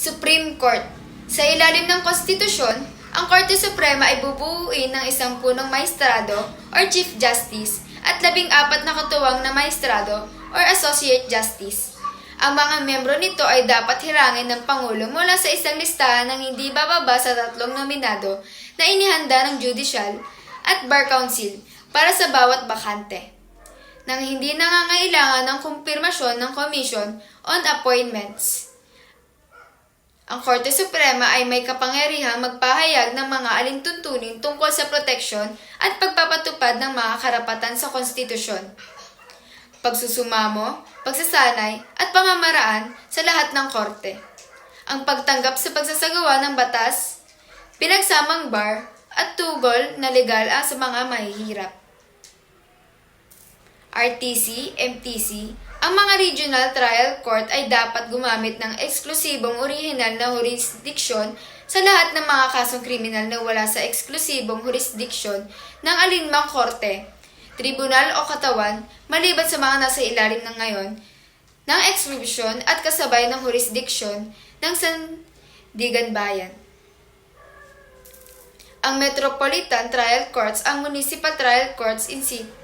Supreme Court. Sa ilalim ng konstitusyon, ang Korte Suprema ay bubuuin ng isang punong maestrado or Chief Justice at 14 na katuwang na maestrado or Associate Justice. Ang mga membro nito ay dapat hirangin ng Pangulo mula sa isang listahan ng hindi bababa sa 3 nominado na inihanda ng Judicial at Bar Council para sa bawat bakante, nang hindi nangangailangan ng kumpirmasyon ng Commission on Appointments. Ang Korte Suprema ay may kapangyarihang magpahayag ng mga alintuntunin tungkol sa proteksyon at pagpapatupad ng mga karapatan sa konstitusyon, pagsusumamo, pagsasanay at pamamaraan sa lahat ng korte, ang pagtanggap sa pagsasagawa ng batas, pinagsamang bar at tugol na legal sa mga mahihirap. RTC, MTC, ang mga regional trial court ay dapat gumamit ng eksklusibong orihinal na jurisdiksyon sa lahat ng mga kasong kriminal na wala sa eksklusibong jurisdiksyon ng alinmang korte, tribunal o katawan maliban sa mga nasa ilalim ng ngayon ng exclusion at kasabay ng jurisdiksyon ng sandigan bayan. Ang Metropolitan Trial Courts, ang Municipal Trial Courts in City